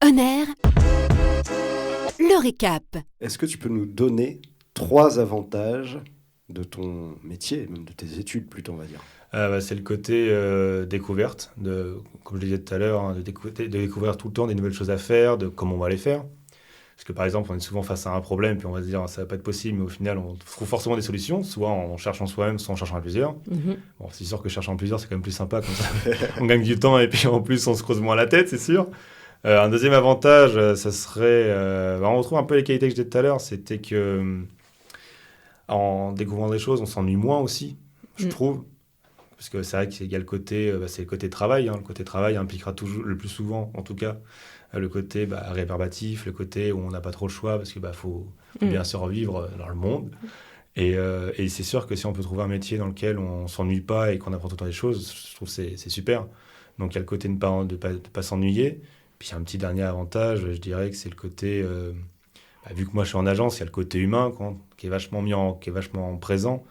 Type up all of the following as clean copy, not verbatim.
On Air, le récap. Est-ce que tu peux nous donner 3 avantages de ton métier, même de tes études plutôt, on va dire? C'est le côté découverte, comme je le disais tout à l'heure, de découvrir tout le temps des nouvelles choses à faire, de comment on va les faire. Parce que par exemple, on est souvent face à un problème, puis on va se dire ça va pas être possible, mais au final, on trouve forcément des solutions, soit en cherchant soi-même, soit en cherchant à plusieurs. Bon, c'est sûr que cherchant à plusieurs, c'est quand même plus sympa, comme ça on gagne du temps et puis en plus, on se creuse moins la tête, c'est sûr. Un deuxième avantage, ça serait, on retrouve un peu les qualités que je disais tout à l'heure, c'était que en découvrant des choses, on s'ennuie moins aussi, je trouve. Parce que c'est vrai qu'il y a le côté, c'est le côté travail. Le côté travail impliquera toujours, le plus souvent, en tout cas, le côté rébarbatif, le côté où on n'a pas trop le choix parce qu'il faut bien survivre dans le monde. Et c'est sûr que si on peut trouver un métier dans lequel on ne s'ennuie pas et qu'on apprend tout le temps des choses, je trouve que c'est super. Donc il y a le côté de ne pas s'ennuyer. Puis il y a un petit dernier avantage, je dirais que c'est le côté, vu que moi je suis en agence, il y a le côté humain qui est vachement présent.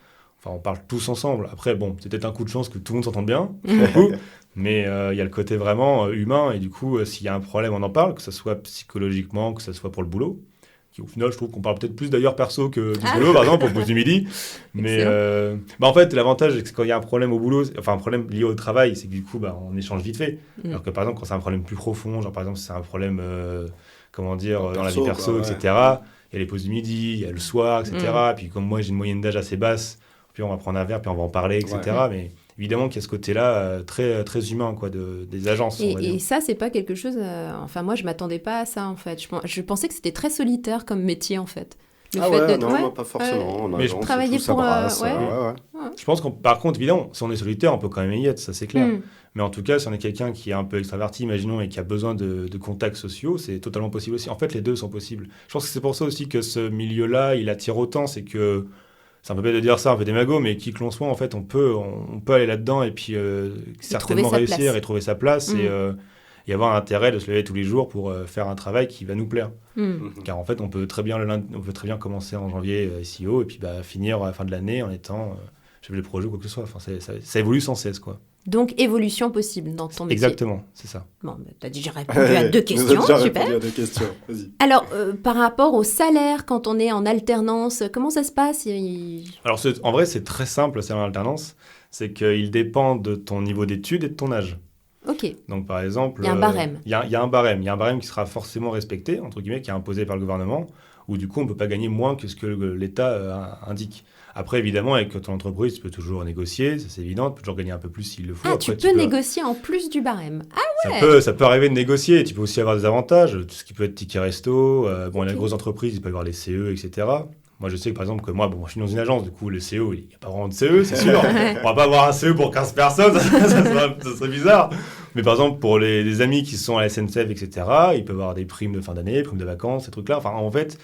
Enfin, on parle tous ensemble. Après, bon, c'est peut-être un coup de chance que tout le monde s'entende bien, mais il y a le côté vraiment humain. Et du coup, s'il y a un problème, on en parle, que ce soit psychologiquement, que ce soit pour le boulot. Qui, au final, je trouve qu'on parle peut-être plus d'ailleurs perso que du boulot, par exemple, au pause du midi. Mais en fait, l'avantage, c'est que quand il y a un problème au boulot, enfin un problème lié au travail, c'est que du coup, on échange vite fait. Alors que par exemple, quand c'est un problème plus profond, genre par exemple, si c'est un problème, dans la vie perso, etc., il y a les pauses du midi, il y a le soir, etc. Puis comme moi, j'ai une moyenne d'âge assez basse, puis on va prendre un verre, puis on va en parler, etc. Ouais. Mais évidemment qu'il y a ce côté-là très, très humain des agences. Et ça, c'est pas quelque chose... moi, je m'attendais pas à ça, en fait. Je pensais que c'était très solitaire comme métier, en fait. Moi, pas forcément. Mais je travaillais pour... Je pense par contre, évidemment, si on est solitaire, on peut quand même y être, ça c'est clair. Mais en tout cas, si on est quelqu'un qui est un peu extraverti, imaginons, et qui a besoin de contacts sociaux, c'est totalement possible aussi. En fait, les deux sont possibles. Je pense que c'est pour ça aussi que ce milieu-là, il attire autant, c'est que... C'est un peu bête de dire ça, un peu démago, mais qui que l'on soit, en fait, on peut aller là-dedans et puis certainement réussir et trouver sa place et avoir intérêt de se lever tous les jours pour faire un travail qui va nous plaire. Car en fait, on peut très bien commencer en janvier SEO et puis finir à la fin de l'année en étant chef de projet ou quoi que ce soit. Enfin, ça évolue sans cesse, quoi. Donc, évolution possible dans ton métier. Exactement, c'est ça. Bon, tu as déjà répondu à 2 questions, super. À 2 questions. Vas-y. Alors, par rapport au salaire, quand on est en alternance, comment ça se passe Alors, en vrai, c'est très simple, le salaire en alternance. C'est qu'il dépend de ton niveau d'études et de ton âge. Ok. Donc, par exemple... Il y a un barème. Il y a un barème. Il y a un barème qui sera forcément respecté, entre guillemets, qui est imposé par le gouvernement, où du coup, on ne peut pas gagner moins que ce que l'État indique. Après, évidemment, avec ton entreprise, tu peux toujours négocier, ça c'est évident, tu peux toujours gagner un peu plus s'il le faut. Ah, après, tu peux négocier en plus du barème. Ah ouais. Ça peut arriver de négocier, tu peux aussi avoir des avantages, tout ce qui peut être ticket resto, les grosses entreprises, ils peuvent avoir les CE, etc. Moi, je sais que par exemple, je suis dans une agence, du coup, le CE, il n'y a pas vraiment de CE, c'est sûr. On va pas avoir un CE pour 15 personnes, ça serait bizarre. Mais par exemple, pour les amis qui sont à la SNCF, etc., ils peuvent avoir des primes de fin d'année, primes de vacances, ces trucs-là. Enfin, en fait...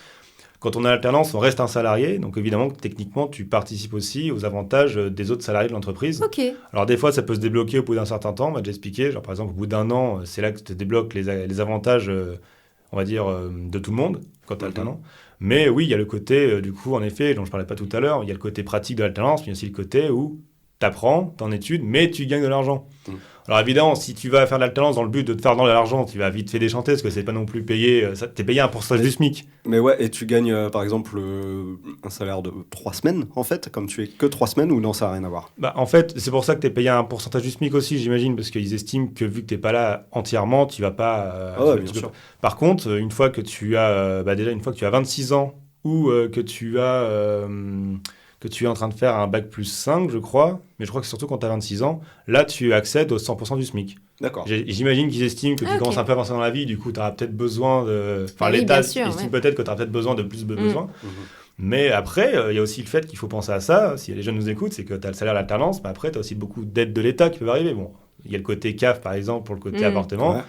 Quand on est en alternance, on reste un salarié. Donc, évidemment, techniquement, tu participes aussi aux avantages des autres salariés de l'entreprise. Ok. Alors, des fois, ça peut se débloquer au bout d'un certain temps. On m'a déjà expliqué. Genre, par exemple, au bout d'un an, c'est là que tu te débloques les avantages, on va dire, de tout le monde quand tu es alternant. Mais oui, il y a le côté, du coup, en effet, dont je ne parlais pas tout à l'heure, il y a le côté pratique de l'alternance, mais il y a aussi le côté où tu apprends, tu es en études, mais tu gagnes de l'argent. Alors évidemment, si tu vas faire de l'alternance dans le but de te faire dans l'argent, tu vas vite fait déchanter parce que c'est pas non plus payé, t'es payé un pourcentage du SMIC. Mais ouais, et tu gagnes par exemple un salaire de 3 semaines en fait, comme tu es que 3 semaines ou non, ça n'a rien à voir? En fait, c'est pour ça que t'es payé un pourcentage du SMIC aussi, j'imagine, parce qu'ils estiment que vu que t'es pas là entièrement, tu vas pas... bien sûr. Par contre, une fois que tu as 26 ans ou que tu es en train de faire un bac plus 5, je crois, mais je crois que c'est surtout quand tu as 26 ans, là, tu accèdes au 100% du SMIC. D'accord. J'imagine qu'ils estiment que tu commences un peu à avancer dans la vie, du coup, tu auras peut-être besoin de... Enfin, oui, l'État estime peut-être que tu auras peut-être besoin de plus de besoins. Mais après, il y a aussi le fait qu'il faut penser à ça, si les jeunes nous écoutent, c'est que tu as le salaire à l'alternance, mais après, tu as aussi beaucoup d'aides de l'État qui peuvent arriver. Bon, il y a le côté CAF, par exemple, pour le côté appartement,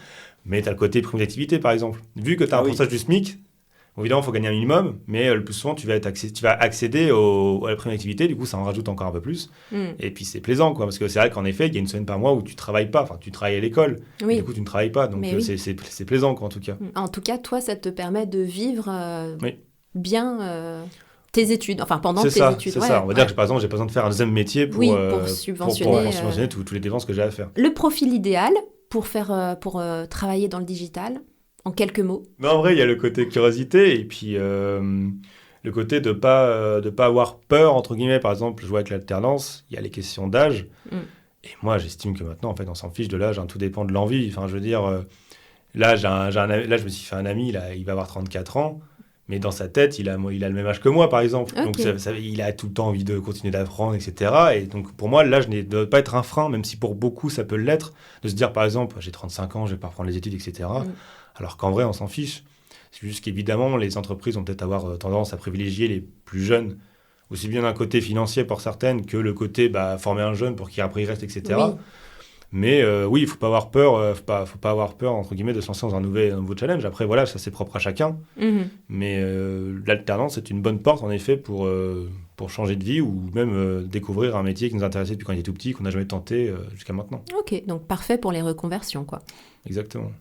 mais tu as le côté prime d'activité, par exemple. Vu que tu as un pourcentage du SMIC, évidemment, il faut gagner un minimum, mais le plus souvent, tu vas accéder à la prime d'activité, du coup, ça en rajoute encore un peu plus. Et puis, c'est plaisant, quoi, parce que c'est vrai qu'en effet, il y a une semaine par mois où tu ne travailles pas, enfin, tu travailles à l'école, du coup, tu ne travailles pas, donc c'est plaisant, quoi, en tout cas. En tout cas, toi, ça te permet de vivre bien tes études, enfin, pendant tes études. C'est ça, on va dire que, par exemple, j'ai pas besoin de faire un deuxième métier pour subventionner toutes les dépenses que j'ai à faire. Le profil idéal pour travailler dans le digital? En quelques mots. Mais en vrai, il y a le côté curiosité et puis le côté de pas avoir peur, entre guillemets. Par exemple, je vois avec l'alternance, il y a les questions d'âge. Et moi, j'estime que maintenant, en fait, on s'en fiche de l'âge, tout dépend de l'envie. Enfin, je veux dire, là, là, je me suis fait un ami, là, il va avoir 34 ans. Mais dans sa tête, il a le même âge que moi, par exemple. Okay. Donc, il a tout le temps envie de continuer d'apprendre, etc. Et donc, pour moi, l'âge ne doit pas être un frein, même si pour beaucoup, ça peut l'être. De se dire, par exemple, j'ai 35 ans, je vais pas reprendre les études, etc. Alors qu'en vrai, on s'en fiche. C'est juste qu'évidemment, les entreprises vont peut-être avoir tendance à privilégier les plus jeunes, aussi bien d'un côté financier pour certaines que le côté former un jeune pour qu'il après il reste, etc. Oui. Mais oui, il ne faut pas avoir peur, faut pas avoir peur, entre guillemets, de se lancer dans un nouveau challenge. Après, voilà, ça c'est propre à chacun. Mais l'alternance, c'est une bonne porte, en effet, pour changer de vie ou même découvrir un métier qui nous intéressait depuis quand on était tout petit, qu'on n'a jamais tenté jusqu'à maintenant. Ok, donc parfait pour les reconversions, quoi. Exactement.